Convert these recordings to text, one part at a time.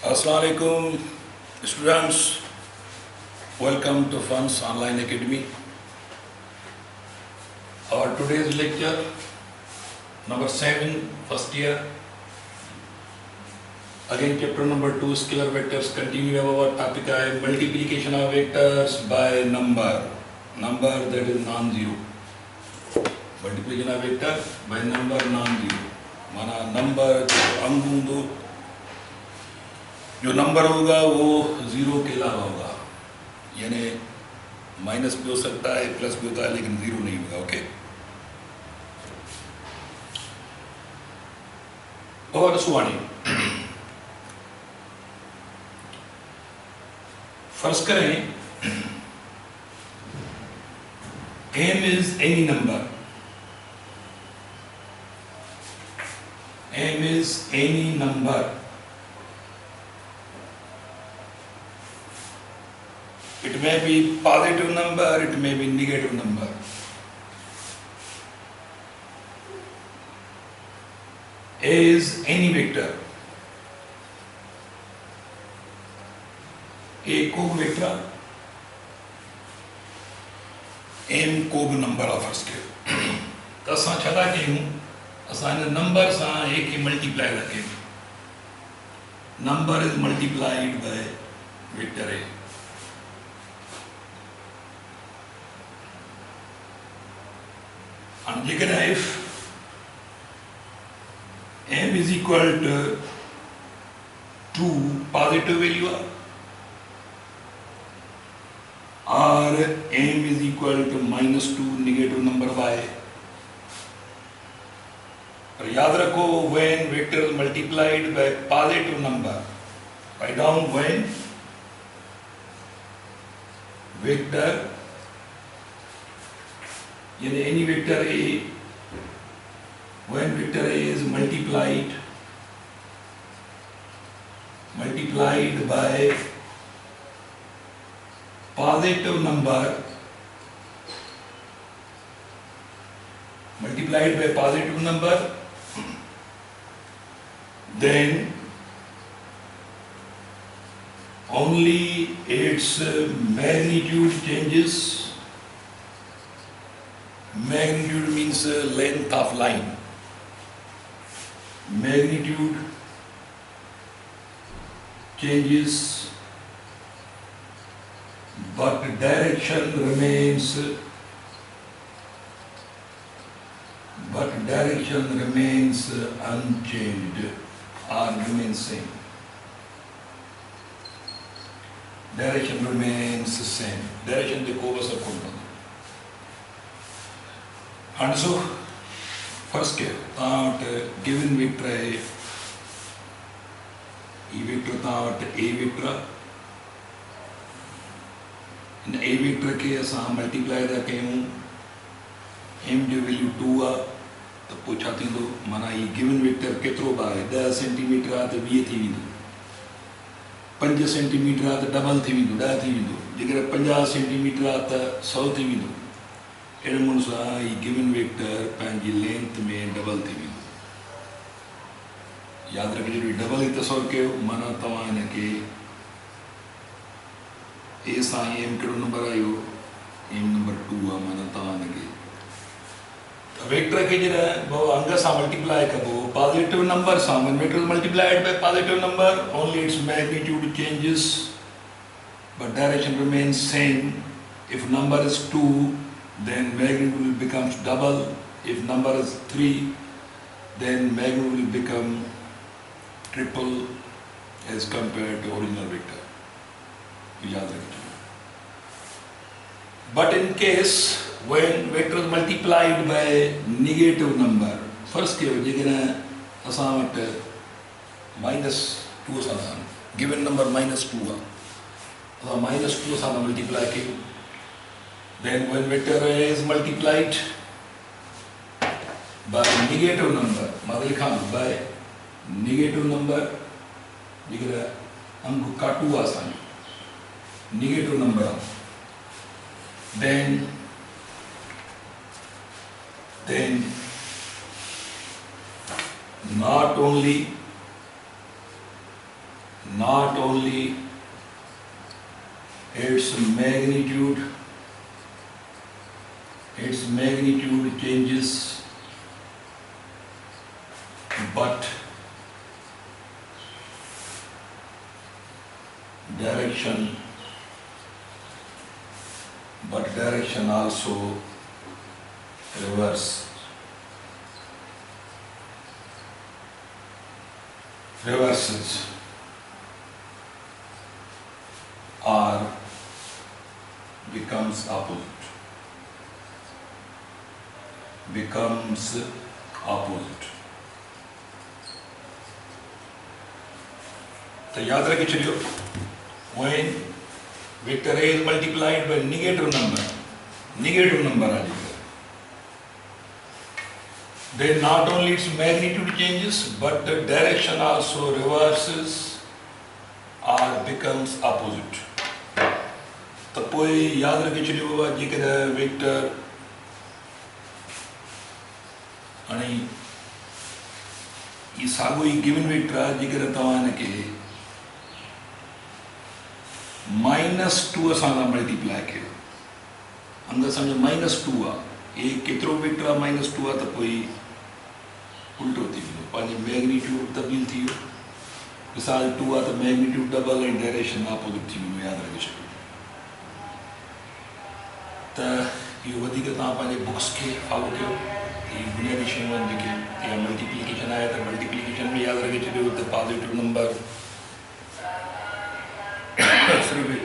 Assalamualaikum students, welcome to Funds Online Academy. Our today's lecture number 7, first year. Again chapter number 2, scalar vectors. Continue our topic है multiplication of vectors by number that is non-zero. Multiplication of vector by number non-zero. माना number अंक होंगे जो number होगा वो zero के अलावा होगा, यानी माइनस भी हो सकता है, प्लस भी होता है, लेकिन जीरो नहीं होगा. ओके. और सुवानी फर्ज करें m is any number. m is any number. It may be positive number, it may be negative number. A is any vector. A को vector, m को number of first के. तो असां छा था कयूं, असां नंबर सां a के मल्टीप्लाई था कयूं. Number is multiplied by vector a. And if m is equal to 2 positive value or m is equal to minus 2 negative number y. और याद रखो when vector is multiplied by positive number, write down when vector यानी any vector a, when vector a is multiplied by positive number, then only its magnitude changes. Magnitude means length of line. Magnitude changes, but direction remains unchanged or remains same. Direction remains same. Direction देखो बस आपको. And so, first thought given vector है, e vector thought a vector. In a vector के असां multiply था कयूं, m जो value 2 आ, तो पूछा थी तो माना ये given vector केतिरो बार 10 सेंटीमीटर आ तो 20 थी वेंदो, 5 सेंटीमीटर आ तो डबल थी वेंदो, 10 थी वेंदो, जेकर 50 सेंटीमीटर आ तो 100 थी वेंदो. गिवन वेक्टर पंहिंजी लेंथ में डबल थी वेंदो. यादि रखिजो डबल ई तसवर कयो, माना तव्हां हिनखे ए सां एम कहिड़ो नंबर आयो, एम नंबर 2 आहे, माना तव्हां हिनखे वेक्टर खे जॾहिं अंग सां मल्टीप्लाई कबो पॉजिटिव नंबर सां, when vector is multiplied by positive number, only its magnitude changes but direction remains same. If number is 2, then magnitude will become double. If number is 3, then magnitude will become triple as compared to original vector. But in case when vector is multiplied by negative number, first जेकॾहिं असां वटि -2 सां given number -2 आहे, असां -2 सां multiply कयूं. Then when vector A is multiplied by negative number, मतलब लिखा by negative number, जेकर अंक काटू आसान negative number, then not only not only its magnitude changes, but direction also reverses or becomes opposite. तो याद रखिए चलियो, when vector A is multiplied by negative number आ जाएगा, then not only its magnitude changes but the direction also reverses or becomes opposite. तो कोई याद रखिए चलियो बाबा जी के वेक्टर आणि ये सागो ही गिवन वेक्टर आ जी के तवाने के -2 सां मल्टीप्लाई कयो, अंग समझो -2 आ, ए केतिरो वेक्टर आ -2 आ, त पोइ उल्टो थी वियो, पंहिंजी मैग्नीट्यूड तब्दील थी वियो, मिसाल 2 आ त मैग्नीट्यूड डबल ऐं डायरेक्शन अपोजिट थी वियो, यादि रखे छॾियो। त इहो वधीक तव्हां पंहिंजे बुक्स खे फॉलो कयो, इहे बुनियादी शयूं आहिनि जेके, या मल्टीप्लिकेशन आहे त मल्टीप्लिकेशन में यादि रखे छॾियो त पॉजिटिव नंबर सिर्फ़ु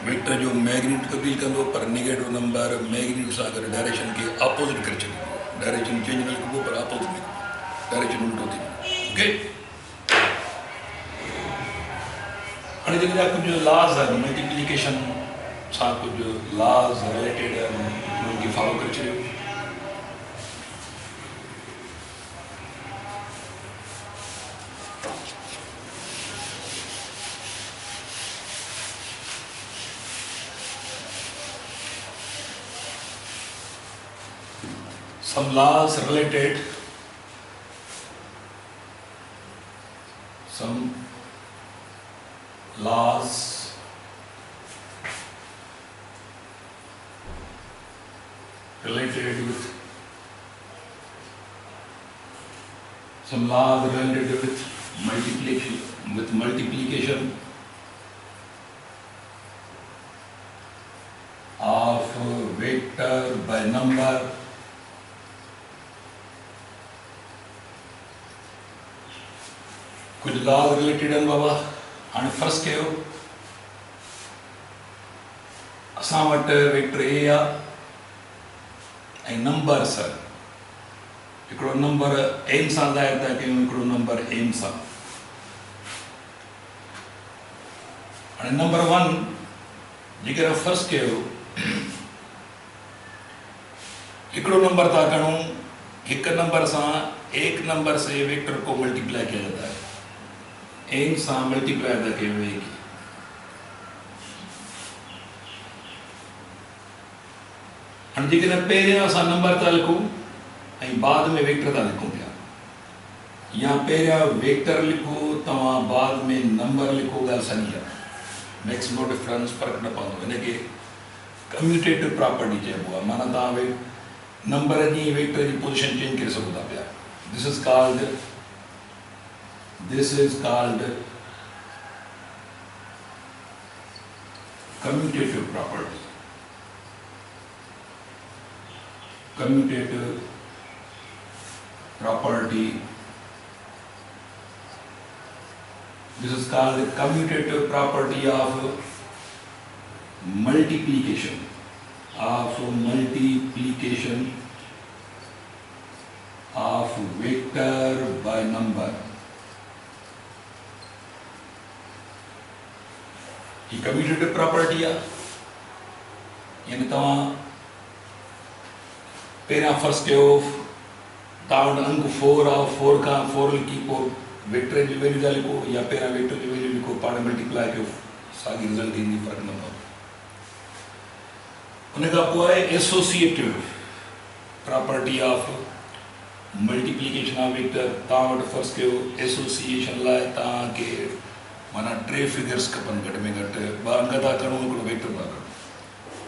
वेक्टर जो मैग्नीट्यूड तब्दील कंदो, पर नेगेटिव नंबर मैग्नीट्यूड सां गॾु डायरेक्शन खे अपोजिट करे छॾींदो, डायरेक्शन चेंज न लिखिबो पर अपोजिट लिखिबो, डायरेक्शन उल्टो थी वेंदो। ओके, हाणे जेके कुझु लॉज आहिनि मल्टीप्लिकेशन सां, कुझु लॉज रिलेटेड आहिनि, उन्हनि खे फॉलो करे छॾियो। Some laws related with multiplication of vector by number कुछ लॉज रिलेटेड आहिनि बाबा। हाणे फर्ज़ कयो असां वटि वेक्टर ए आहे ऐं नंबर्स, हिकिड़ो नंबर एम सां ज़ाहिर था कयूं, हिकिड़ो नंबर एम सां। हाणे नंबर 1 जेकर फर्ज़ कयो हिकिड़ो नंबर था खणूं, हिक नंबर सां एक नंबर से वेक्टर को मल्टीप्लाई किया जाता है, एन सां मल्टीप्लाई था कयूं एक ही। हाणे जेकॾहिं पहिरियां असां नंबर था लिखूं ऐं बाद में वेक्टर था लिखूं पिया, या पहिरियां वेक्टर लिखो तव्हां बाद में नंबर लिखो, ॻाल्हि साॻी आहे, मेक्स नो डिफरेंस, फ़र्क़ु न पवंदो। हिनखे कम्यूटेटिव प्रॉपर्टी चइबो आहे, माना तव्हां नंबर जी वेक्टर जी पोजीशन चेंज करे सघो था पिया। This is called commutative property. This is called the commutative property of multiplication of vector by number. ये कम्यूटेटिव प्रॉपर्टी आहे, यानी तव्हां पहिरियां फर्ज़ कयो तव्हां वटि अंक 4 आहे, 4 खां 4 लिखी पोइ वेक्टर जी वैल्यू था लिखो, या पहिरियां वेक्टर जी वैल्यू लिखो, पाण मल्टीप्लाई कयो, साॻी रिज़ल्ट ईंदी, फ़र्क़ु न पवंदो। उन खां पोइ आहे associative property of multiplication of vector. तव्हां वटि फर्ज़ कयो एसोसिएशन लाइ तव्हांखे माना टे फिगर्स खपनि घटि में घटि ॿ अंग था करूं हिकिड़ो वेक्टर था करूं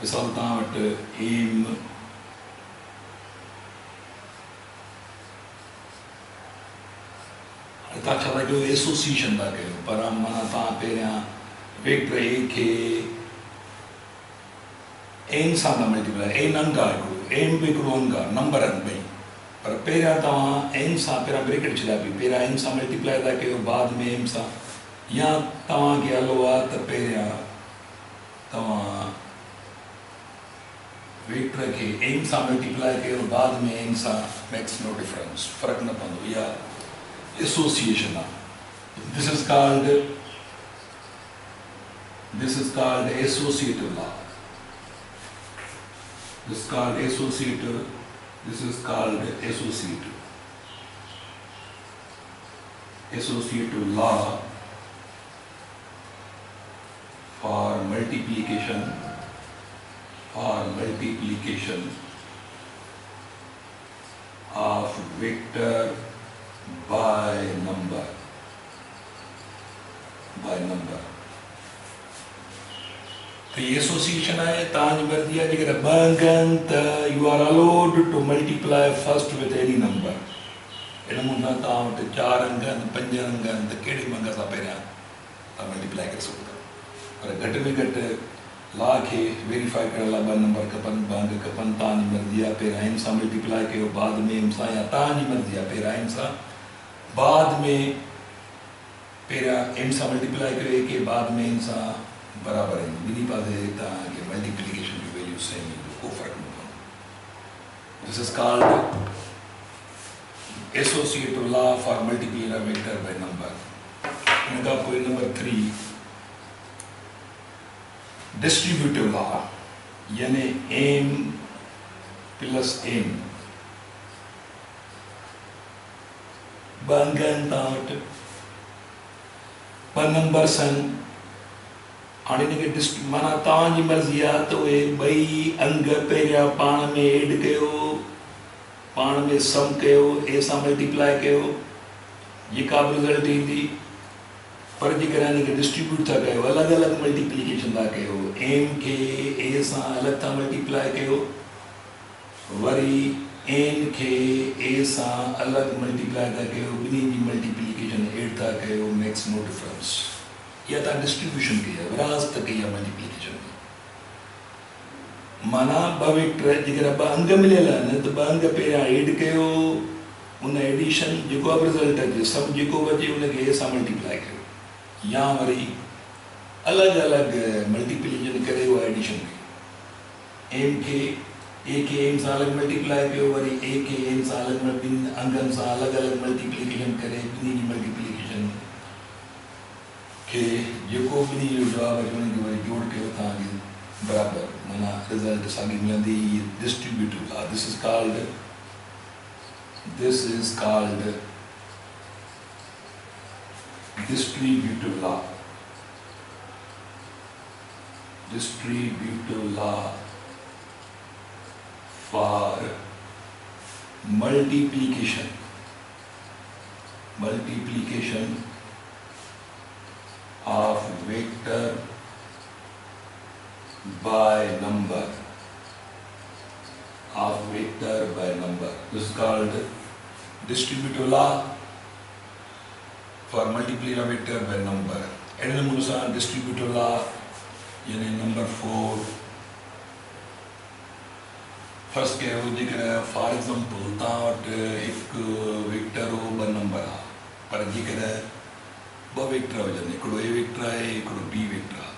मिसाल तव्हां वटि एम तव्हां छा था कयो एसोसिएशन था कयो पर माना तव्हां पहिरियां वेक्टर ए खे एन सां था मल्टीप्लाई एन अंग आहे हिकिड़ो एन बि हिकिड़ो अंग आहे नंबर आहिनि ॿई पर पहिरियां तव्हां एन सां पहिरियां ब्रेकेट छॾिया पई पहिरियां एन सां मल्टीप्लाई था कयो बाद में एम सां या तव्हांखे हलो आहे त पहिरियां तव्हां वेक्टर खे एन सां मल्टीप्लाई कयो बाद में एन सां मेक्स नो डिफरेंस फ़र्क़ु न पवंदो इहा एसोसिएशन आहे this is called associative law this is called associative law for multiplication of vector by number तो ये एसोसिएशन है तव्हांजी मर्ज़ी आहे जेकर ॿ अंग आहिनि त you are allowed to multiply first with any number इन नमूने तव्हां वटि 4 अंग आहिनि 5 अंग आहिनि त कहिड़े अंग सां पहिरियां तव्हां मल्टीप्लाई करे सघो था पर घटि में घटि लॉ खे वेरीफाई करण लाइ 2 नंबर खपनि 2 अंग खपनि तव्हांजी मर्ज़ी आहे पहिरियां एम सां मल्टीप्लाई कयो बाद में एम सां या तव्हांजी मर्ज़ी आहे पहिरियां एम सां बाद में पहिरियां एम सां मल्टीप्लाई कयो के बाद में एम सां बराबर है बिनी पासे तव्हांखे मल्टीप्लिकेशन की वैल्यू सेम ईंदो को फ़र्क़ु न पवंदो this is called associative law for multiply vector by number इन खां पोइ नंबर 3 डिस्ट्रीब्यूटिव लॉ यानी एम प्लस एम ॿ अंग आहिनि तव्हां वटि ॿ नंबर्स आहिनि हाणे हिनखे माना तव्हांजी मर्ज़ी आहे त उहे ॿई अंग पहिरियां पाण में एड कयो पाण में सम कयो ए सां मल्टीप्लाई कयो जेका बि रिज़ल्ट ईंदी पर जेकर हिनखे डिस्ट्रीब्यूट था कयो अलॻि अलॻि मल्टीप्लिकेशन था कयो एम खे ए सां अलॻि था मल्टीप्लाई कयो वरी एन खे ए सां अलॻि मल्टीप्लाई था कयो ॿिन्ही जी मल्टीप्लिकेशन एड था कयो मेक्स नो डिफरेंस या तव्हां डिस्ट्रीब्यूशन कई आहे विरासत कई आहे मल्टीप्लिकेशन माना ॿ वेक्टर जेकर ॿ अंग मिलियल आहिनि त ॿ अंग पहिरियां एड कयो उन एडिशन जेको बि रिज़ल्ट अचे सभु जेको बि अचे उनखे ए सां मल्टीप्लाई कयो या वरी अलॻि अलॻि मल्टीप्लिकेशन करे उहा एडिशन कई एम खे एम सां अलॻि मल्टीप्लाई कयो वरी ए खे एम सां अलॻि ॿिनि अंगनि सां अलॻि अलॻि मल्टीप्लिकेशन करे ॿिन्ही जी मल्टीप्लिकेशन खे जेको ॿिन्ही जो जवाबु अचे उनखे वरी जोड़ कयो तव्हांखे बराबर माना रिज़ल्ट साॻी मिलंदी distributive law this is called distributive law for multiplication of vector by number this is called distributive law for multiply a vector by number and the distributive law यानी नंबर 4 फर्स्ट कहो जेकर for example तव्हां वटि हिकु vector हो ॿ number आहे पर जेकर ॿ वेक्टर हुजनि हिकिड़ो ए वेक्टर आहे हिकिड़ो बी वेक्टर आहे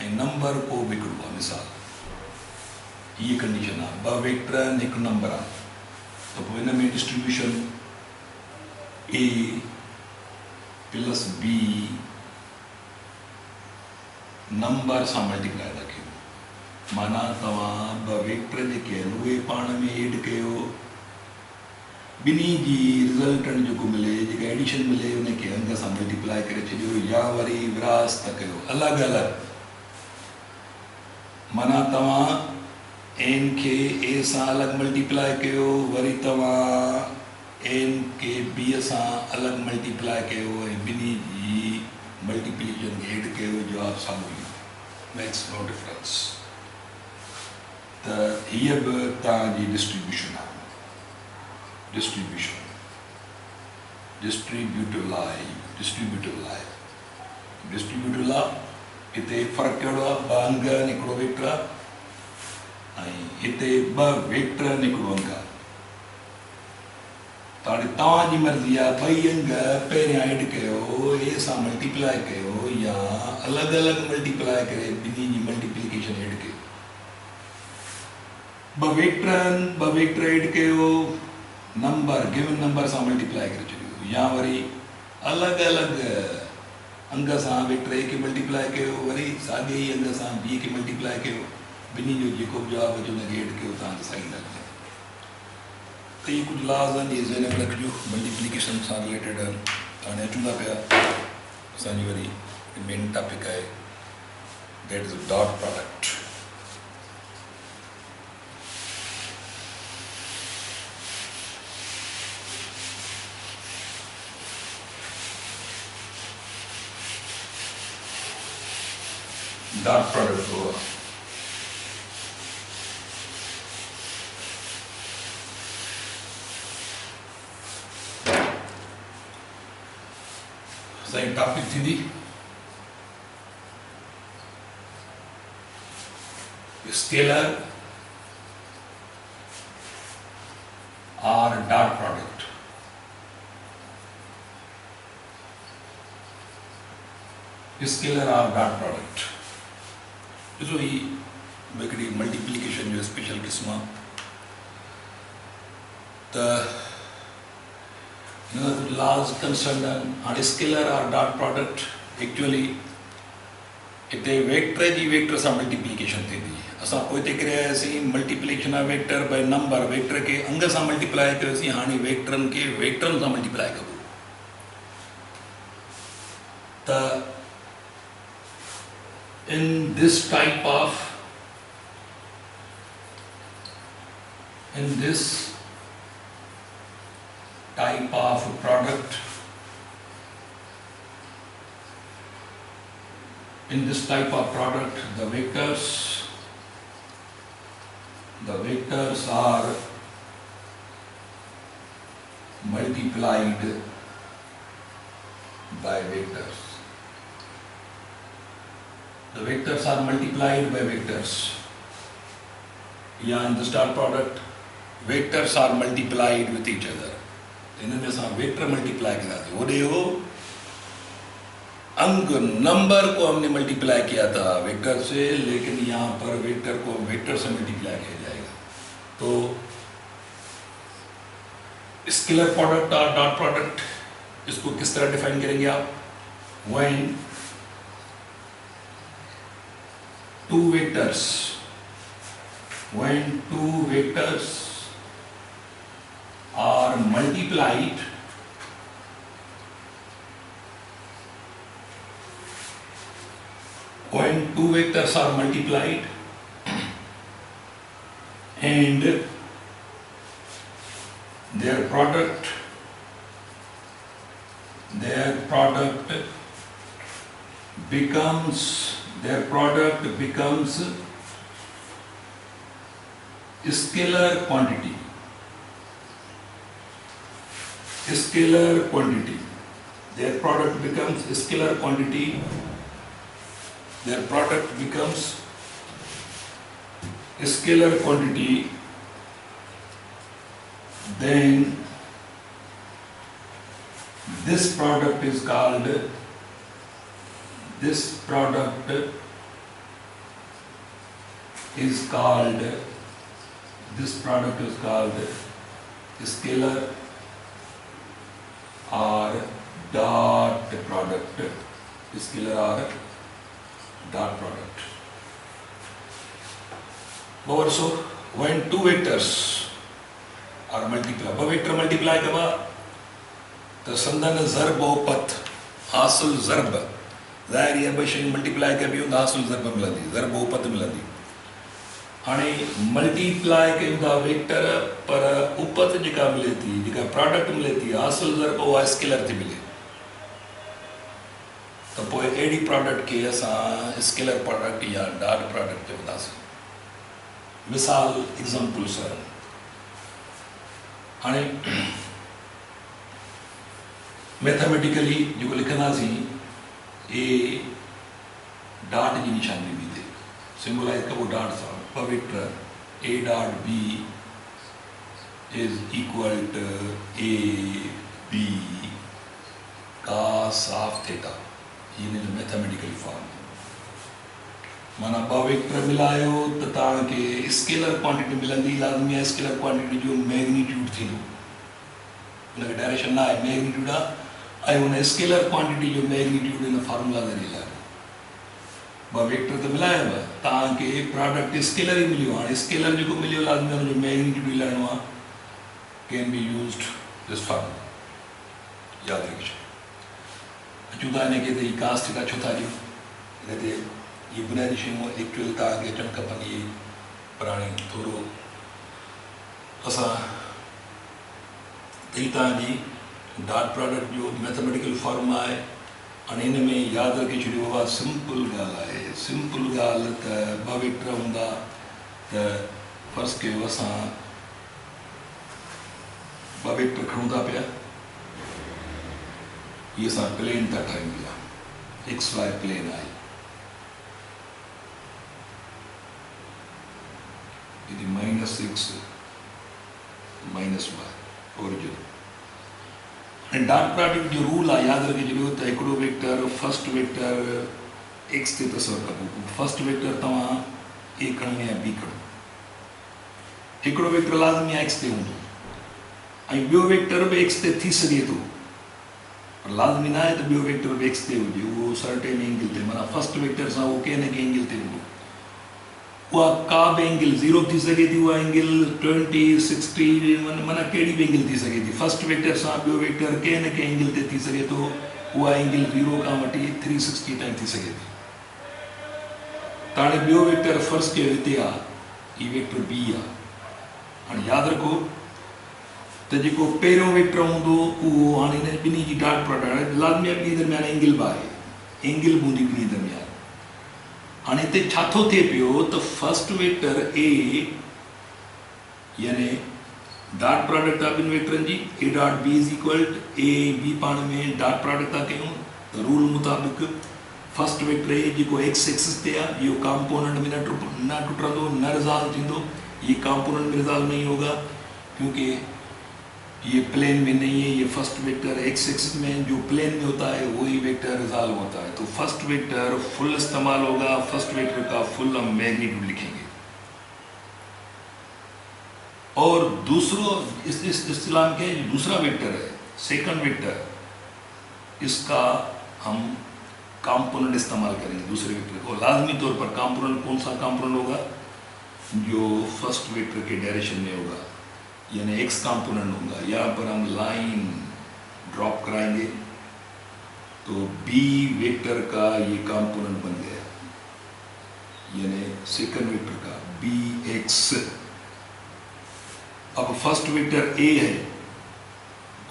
ऐं नंबर को बि हिकिड़ो आहे मिसाल हीअ कंडीशन आहे ॿ वेक्टर आहिनि हिकु नंबर आहे त पोइ हिन में डिस्ट्रीब्यूशन ए प्लस बी नंबर सां मल्टीप्लाई था कयो माना तव्हां ॿ वेक्टर जेके आहिनि उहे पाण में एड कयो ॿिन्ही जी रिज़ल्टन जेको मिले जेका एडिशन मिले उनखे अंग सां मल्टीप्लाई करे छॾियो या वरी विरास था कयो अलॻि अलॻि माना तव्हां एन खे ए सां अलॻि मल्टीप्लाई कयो वरी तव्हां एन खे बी सां अलॻि मल्टीप्लाई कयो ऐं ॿिन्ही जी मल्टीप्लिकेशन के ऐड कयो जवाब साम्हूं मेक्स नो डिफरेंस। त हीअ बि तव्हांजी डिस्ट्रीब्यूशन आहे। डिस्ट्रीब्यूटिव लॉ हिते फ़र्क़ु कहिड़ो आहे? ॿ अंग आहिनि, हिकिड़ो वेक्टर आहे, ऐं हिते ॿ वेक्टर आहिनि, हिकिड़ो अंग आहे। तव्हांजी मर्ज़ी आहे ॿई अंग पहिरियां ऐड कयो, ए सां मल्टीप्लाई कयो, या अलॻि अलॻि मल्टीप्लाई करे ॿिन्ही जी मल्टीप्लिकेशन ऐड कयो। ॿ वेक्टर ऐड कयो, गिवन नंबर सां मल्टीप्लाई करे छॾियो, या वरी अलॻि अलॻि अंग सां वेक्टर ए खे मल्टीप्लाई कयो, वरी साॻे ई अंग सां बी खे मल्टीप्लाई कयो, ॿिन्ही जो जेको बि जवाबु अचे हुनखे ऐड कयो, तव्हांखे सही लॻंदो। त इहे कुझु लॉज़ आहिनि, इहे ज़हन में रखिजो, मल्टीप्लिकेशन सां रिलेटेड आहिनि। हाणे अचूं था पिया असांजी वरी मेन टॉपिक आहे, that is dot product. Dot product हुआ असांजी टॉपिक थींदी स्केलर और डॉट प्रोडक्ट। स्केलर और डॉट प्रोडक्ट ॾिसो, ही हिकिड़ी मल्टीप्लिकेशन जो स्पेशल क़िस्म आहे। त हिन कुझु लॉज़ कंसर्न आहिनि। हाणे स्केलर और डॉट प्रोडक्ट एक्चुअली हिते वेक्टर जी वेक्टर सां मल्टीप्लिकेशन थींदी। असां पोइ हिते करे आयासीं multiplication of vector by number, vector खे अंग सां मल्टीप्लाई कयोसीं, हाणे वेक्टरनि खे वेक्टरनि सां मल्टीप्लाई कबो। त in this type of product, the vectors are multiplied by vectors. The vectors are multiplied by vectors. Yeah, in this dot product, vectors are multiplied with each other. इनमें असां वेक्टर मल्टीप्लाई कराते, होॾे हो अंग number को हमने multiply किया था वेक्टर से, लेकिन यहाँ पर वेक्टर को वेक्टर से मल्टीप्लाई किया जाएगा। तो स्केलर प्रोडक्ट और डॉट प्रोडक्ट, इसको किस तरह डिफाइन करेंगे आप? When two vectors are multiplied, and their product becomes scalar quantity. Their product becomes scalar quantity. Then this product is called scalar or dot product. Also, when two vectors are multiplied, vector multiply कबा तो संदन ज़रब उपत हासिल ज़रब ज़ाहिर है बशें multiply कबी उन हासिल ज़रब मिलंदी, ज़रब उपत मिलंदी। हाणे मल्टीप्लाई कयूं था वेक्टर, पर उपत जेका मिले थी, जेका प्रोडक्ट मिले थी, हासिल ज़रब उहा स्केलर थी मिले। तो पोइ अहिड़ी प्रोडक्ट खे असां स्केलर प्रोडक्ट या डॉट प्रोडक्ट चवंदासीं। मिसाल एग्जाम्पल सर हाणे मैथमेटिकली जेको लिखंदासीं ए डॉट जी निशानी बी थिए सिंबलाइज कबो डॉट सां ॿ vector A dot B is equal to A B cos of theta, हिन जो मैथमेटिकली फॉर्म माना ॿ वेक्टर मिलायो त तव्हांखे स्केलर क्वांटिटी मिलंदी। लाज़मी आहे स्केलर क्वांटिटी जो मैग्नीट्यूड थींदो, हुनखे डायरेक्शन न आहे, मैग्नीट्यूड आहे, ऐं हुन स्केलर क्वांटिटी जो मैग्नीट्यूड हिन फार्मूला ज़रिए लाइ ॿ वेक्टर त मिलायव, तव्हांखे प्रोडक्ट स्केलर ई मिलियो। हाणे स्केलर जेको मिलियो लाज़मी हुनजो मैग्नीट्यूड ई लाइणो आहे। Can be used this formula, यादि रखी छॾियो। अचूं था हिनखे त हीअ कास थीटा छो था ॾियूं, हिन ते इहे बुनियादी शयूं एक्चुअल तव्हांखे अचणु खपनि। इहे पर हाणे थोरो असां ही तव्हांजी डॉट प्रोडक्ट जो मैथमेटिकल फॉर्म आहे। हाणे हिन में यादि रखी छॾियो आहे, सिंपल ॻाल्हि आहे। सिंपल ॻाल्हि त ॿ वेक्टर हूंदा त फ़र्ज़ु कयो असां ॿ वेक्टर खणूं था पिया, ये असां प्लेन था ठाहियूं पिया, एक्स वाई प्लेन आहे, यदि -x -y ओरिजिन। हाणे डॉट प्रोडक्ट जो रूल आहे, यादि रखी छॾियो त हिकिड़ो वेक्टर फर्स्ट वेक्टर एक्स ते तसवर कबो। फर्स्ट वेक्टर तव्हां ए खणो या बी खणो, हिकिड़ो वेक्टर लाज़मी आहे एक्स ते हूंदो ऐं ॿियो वेक्टर बि एक्स ते थी सघे थो, पर लाज़मी न आहे त ॿियो वेक्टर बि एक्स ते हुजे, उहो सर्टेन एंगल ते, माना फर्स्ट वेक्टर सां उहो कंहिं न कंहिं एंगल ते हूंदो। उहा का बि एंगल 0 थी सघे थी, उहा एंगल 20 60 माना कहिड़ी बि एंगल थी सघे थी। फर्स्ट वेक्टर सां ॿियो वेक्टर कंहिं न कंहिं एंगल ते थी सघे थो, उहा एंगल 0 खां वठी 360 ताईं थी सघे थी। त हाणे ॿियो वेक्टर फ़र्ज़ु कयो हिते आहे, हीउ वेक्टर बी आहे। हाणे यादि रखो त जेको पहिरियों वेक्टर हूंदो उहो हाणे हिन ॿिन्ही जी डॉट प्रोडक्ट लाज़मी आहे, ॿिन्ही दरमियान एंगल बि आहे, एंगल बि हूंदी ॿिन्ही दरमियान। हाणे हिते छा थो थिए पियो त फर्स्ट वेक्टर ए यानी डॉट प्रोडक्ट आहे ॿिनि वेक्टरनि जी, A dot B is equal to A B पाण में डॉट प्रोडक्ट था कयूं त रूल मुताबिक़ फर्स्ट वेक्टर ए जेको एक्स एक्सिस ते आहे, इहो कॉम्पोनेंट में न टुटंदो, न रिज़ॉल्व थींदो। ये कॉम्पोनेंट में रिज़ॉल्व नहीं होगा क्योंकि ये प्लेन में नहीं है। ये फर्स्ट वेक्टर एक्स एक्सिस में जो प्लेन में होता है वही वेक्टर रिजॉल्व होता है। तो फर्स्ट वेक्टर फुल इस्तेमाल होगा, फर्स्ट वेक्टर का फुल हम मैग्नीट्यूड लिखेंगे। और दूसरा इस इस्तेलाम के दूसरा वेक्टर है सेकंड वेक्टर, इसका हम कॉम्पोनेंट इस्तेमाल करेंगे दूसरे वेक्टर को। लाजमी तौर पर कॉम्पोनेंट कौन सा कॉम्पोनेंट होगा, जो फर्स्ट वेक्टर के डायरेक्शन में होगा, यानी एक्स कंपोनेंट होगा। यहाँ पर हम लाइन ड्रॉप कराएंगे तो बी वेक्टर का ये कंपोनेंट बन गया, यानी सेकंड वेक्टर का बी एक्स। अब फर्स्ट वेक्टर ए है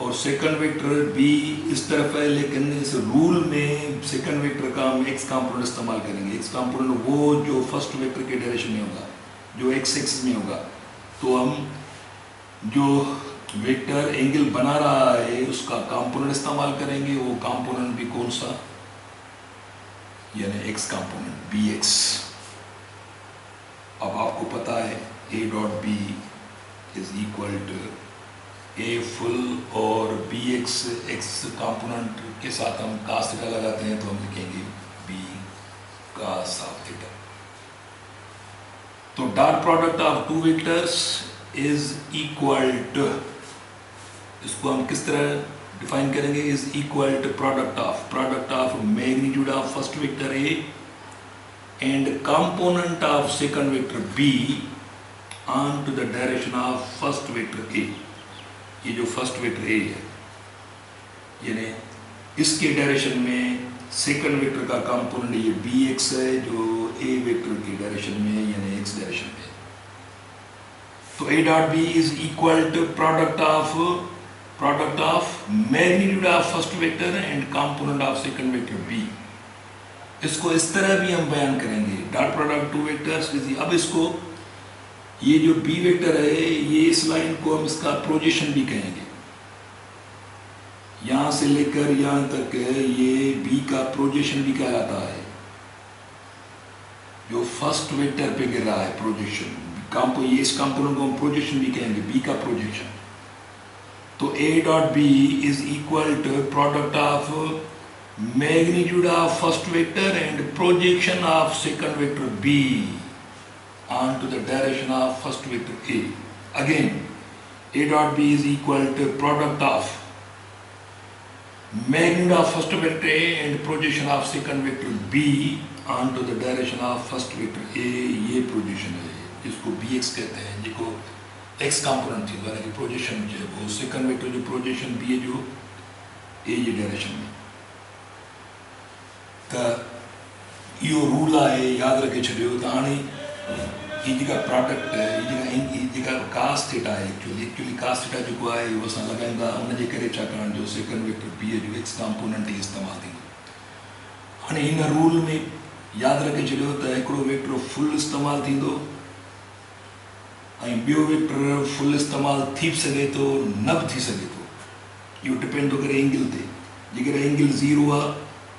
और सेकंड वेक्टर बी इस तरफ है, लेकिन इस रूल में सेकंड वेक्टर का हम एक्स कंपोनेंट इस्तेमाल करेंगे। एक्स कंपोनेंट वो जो फर्स्ट वेक्टर के डायरेक्शन में होगा, जो एक्स एक्स में होगा। तो हम जो वेक्टर एंगल बना रहा है उसका कंपोनेंट इस्तेमाल करेंगे। वो कंपोनेंट भी कौन सा, यानी एक्स कंपोनेंट बी एक्स। अब आपको पता है A dot B is equal to A full और बी एक्स एक्स कंपोनेंट के साथ हम कास थीटा लगाते हैं तो हम लिखेंगे बी कास ऑफ थीटा। तो dot product of two vectors is equal to, इसको हम किस तरह डिफाइन करेंगे, is equal to product of magnitude of first vector A and component of second vector B on to the direction of first vector A. ये जो first vector ए है, यानी इसके डायरेक्शन में सेकंड वेक्टर का कंपोनेंट ये B x है, जो ए वेक्टर के डायरेक्शन में यानी एक्स डायरेक्शन में। तो A dot B is equal to product of magnitude of first vector and component of second vector B. इसको इस तरह भी हम बयान करेंगे, डॉट प्रोडक्ट टू वेक्टर्स। अब इसको ये जो बी वेक्टर है, ये इस लाइन को हम इसका प्रोजेक्शन भी कहेंगे, यहां से लेकर यहां तक ये बी का प्रोजेक्शन भी कहलाता है, जो फर्स्ट वेक्टर पे गिर रहा है प्रोजेक्शन। ये इस कंपोनेंट को हम प्रोजेक्शन भी कहेंगे, बी का प्रोजेक्शन। तो A dot B is equal to product of magnitude of first vector and projection of second vector B onto the direction of first vector A. Again, A dot B is equal to product of magnitude of first vector A and projection of second vector B onto the direction of first vector A. ये projection है, जिसको BX कहते हैं, जिसको X component थी, यानी कि projection जो है वो second vector जो projection B है जो A ये direction में। तो यो रूल है, याद रखे छो। तो हाँ ये प्रोडक्ट है, ये कास थीटा है, एक्चुअली कास थीटा जो है वो असां लगाईंदा उनजे करे, छाकाणि जो सेकंड वेक्टर बी जो एक्स कंपोनेंट इस्तेमालु थींदो। हाणे इन रूल में याद रखे छो तो हिकिड़ो वेक्टर फुल इस्तेमालु थींदो ऐं ॿियो वेक्टर फुल इस्तेमालु थी बि सघे थो, न बि थी सघे थो। इहो डिपेंड थो करे एंगल ते। जेकर एंगल ज़ीरो आहे,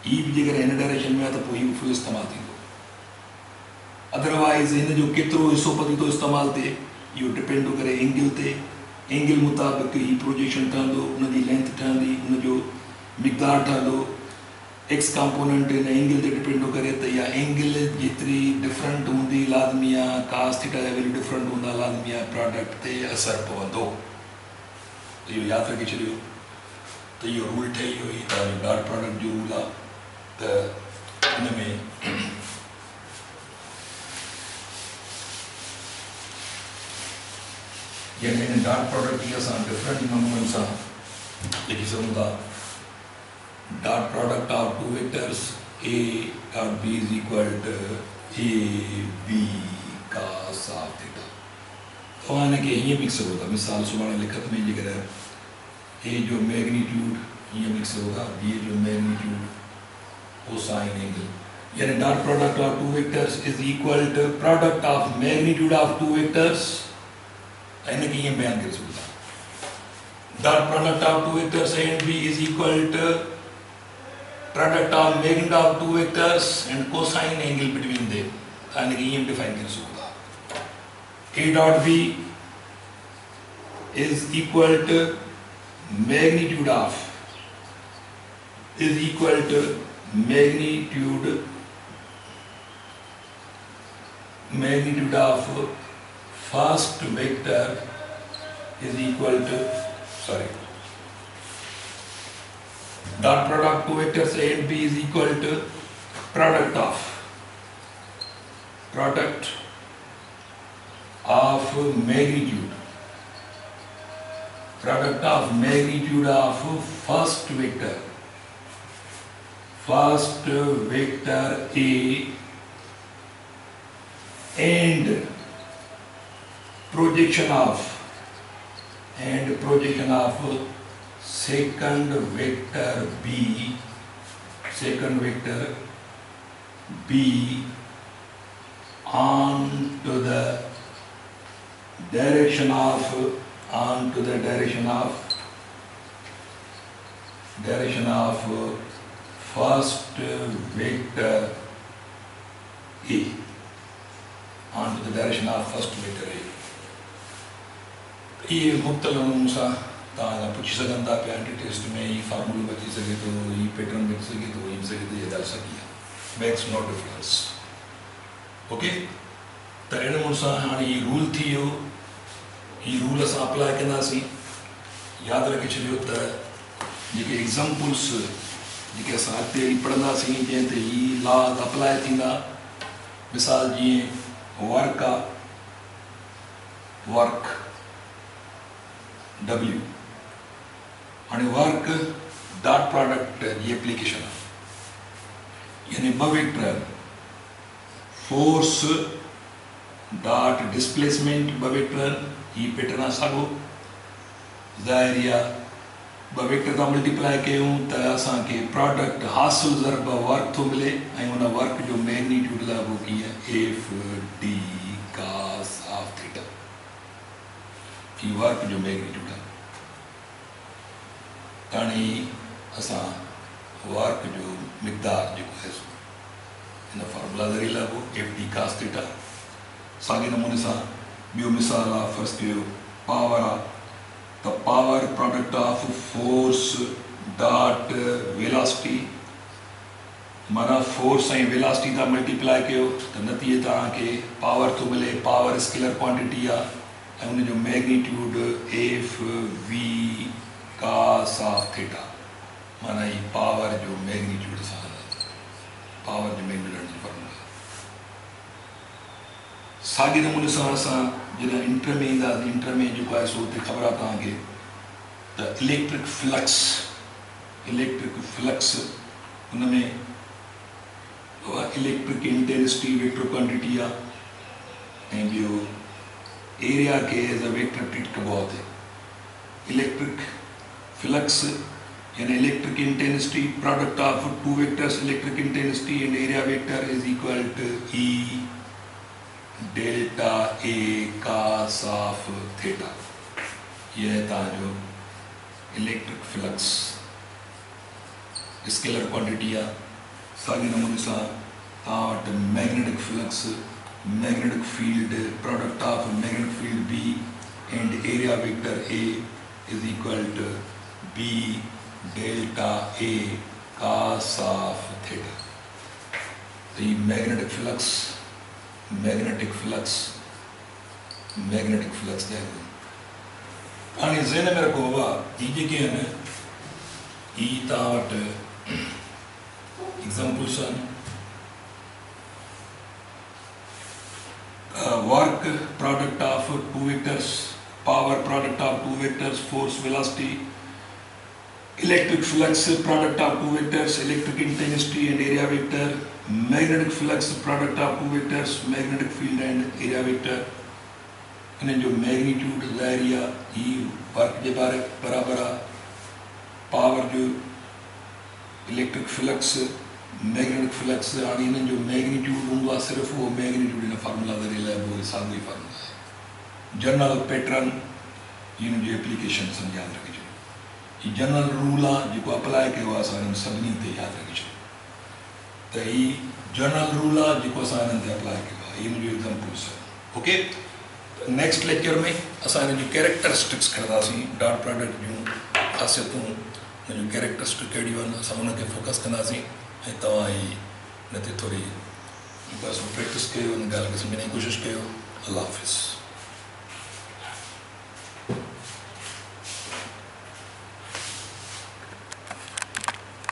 ही भी जेकर हिन डायरेक्शन में आहे त पोइ ही फुल इस्तेमालु थींदो। अदरवाइज़ हिन जो केतिरो हिसो पती थो इस्तेमालु थिए, इहो डिपेंड थो करे एंगल ते। एंगल मुताबिक़ ही प्रोजेक्शन ठहंदो, उनजी लेंथ ठहंदी, उनजो मिक़दार ठहंदो। एक्स कंपोनेंट हिन एंगल ते डिपेंड थो करे, त इहा एंगल जेतिरी डिफरेंट हूंदी लाज़मी आहे, कास थीटा जा वैल्यू डिफरेंट हूंदा लाज़मी आहे, प्रोडक्ट ते असरु पवंदो। त इहो यादि रखी छॾियो। त इहो रूल ठही वियो, ही तव्हांजो डॉट प्रोडक्ट जो रूल आहे। त इन में यानी इन डॉट प्रोडक्ट खे असां डिफरेंट नमूननि सां लिखी सघूं था। Dot product of two vectors A dot B is equal to A B cos of theta. तव्हां हिनखे हीअं बि लिखी सघो था, मिसाल सुभाणे लिखत में जेकर ए जो मैग्नीट्यूड हीअं लिखी सघो था, बी जो मैग्नीट्यूड cosine angle, यानी dot product of two vectors is equal to product of magnitude of two vectors. इनके ये बयान कर सकता है, dot product of two vectors A and B is equal to product of magnitude of two vectors and cosine angle between them. इनके ये define कर सकता है, A dot B is equal to magnitude of magnitude of first vector is equal to dot product two vectors A and B is equal to product of magnitude of first vector A and projection of second vector B onto the direction of first vector A onto the direction of first vector A। ये मुख्तलिफ नमूनों सां तव्हां पुछी सघनि था पिया, test में ही फार्मूलो बची सघे थो, ही पैटर्न बची सघे थो, ही सघे थो, ये ॻाल्हि सही आहे, मेक्स नो डिफरेंस। ओके, त अहिड़े नमूने सां हाणे ही रूल थी वियो, ही रूल असां अप्लाई कंदासीं। यादि रखे छॾियो त जेके एग्ज़ाम्पल्स जेके असां अॻिते पढ़ंदासीं, जंहिं ते ही लॉज अप्लाई थींदा, मिसाल जीअं वर्क आहे, वर्क W, हाणे वर्क डॉट प्रोडक्ट जी एप्लीकेशन आहे, यानी ॿ वेक्टर फोर्स डॉट डिस्प्लेसमेंट ॿ वेक्टर, ही पैटर्न आहे साॻियो, ज़ाहिर आहे ब वेक्टर का मल्टीप्लाई कयूं त असांखे प्रोडक्ट हासिल ज़रब वर्क थो मिले ऐं उन वर्क जो मैग्नीट्यूड लाइ कीअं F D cos of theta की वर्क जो मैग्नीट्यूड आहे। हाणे असां वर्क जो मिक़दार जेको आहे इन फार्मूला ज़रिए लाॻो एफ डी कास थीटा। साॻे नमूने सां ॿियो मिसाल आहे, फर्स्ट कयो पावर आहे त power product of force dot velocity, माना फोर्स ऐं वेलासिटी था मल्टीप्लाई कयो त नतीजे तव्हांखे पावर थो मिले। पावर स्केलर क्वांटिटी आहे ऐं उनजो magnitude F V cos of theta, माना ही पावर जो मैग्नीट्यूड सां पावर जो मैग्नीट्यूड जो फॉर्मूला। साॻे नमूने सां असां जॾहिं इंटर में ईंदासीं, इंटर में जेको आहे सो हुते ख़बर आहे तव्हांखे त इलेक्ट्रिक फ्लक्स हुन में इलेक्ट्रिक इंटेंसिटी वेक्टर क्वांटिटी आहे ऐं ॿियो एरिया खे एज अ वेक्टर ट्रीट कबो आहे हुते। इलेक्ट्रिक फ्लक्स यानी electric intensity product of two vectors electric intensity and area vector is equal to E delta A cos of theta. यह है तव्हांजो इलेक्ट्रिक फ्लक्स स्केलर क्वांटिटी आहे। साॻे नमूने सां तव्हां वटि magnetic flux magnetic field product of magnetic field B and area vector A is equal to B delta A cos of theta. तो ये मैग्नेटिक फ्लक्स दे हाणे ज़हन में रखो बाबा, ये जेके आहिनि ई तव्हां वटि एग्जाम्पल्स आहिनि। Work product of two vectors, power product of two vectors, force velocity, electric flux product of two vectors, electric intensity and area vector, magnetic flux product of two vectors, magnetic field and area vector. इन जो magnitude ज़ाहिर आहे ही work के बराबर आहे। Power जो electric flux magnetic flux, हाणे इन्हनि जो मैग्नीट्यूड हूंदो आहे सिर्फ़ु उहो मैग्नीट्यूड इन फार्मूला ज़रिए लाइ उहो साॻियो ई फार्मूला आहे। जनरल पैटर्न हिन जो एप्लीकेशन यादि रखिजो। हीउ जनरल रूल आहे जेको अप्लाई कयो आहे असां हिननि सभिनी ते यादि रखिजो त ही जनरल रूल आहे जेको असां हिननि ते अप्लाई कयो आहे। हिन जो एग्जाम्पल्स ओके। नेक्स्ट लेक्चर में असां हिन जी कैरेक्टरिस्टिक्स खणंदासीं, डॉट प्रोडक्ट जूं ख़ासियतूं, हिन जूं कैरेक्टरिस्टिक कहिड़ियूं आहिनि, असां हुनखे फोकस कंदासीं ऐं तव्हां ही हिन ते थोरी बसि प्रैक्टिस कयो, हिन ॻाल्हि खे सम्झण जी कोशिशि कयो। अल्लाह हाफ़िज़।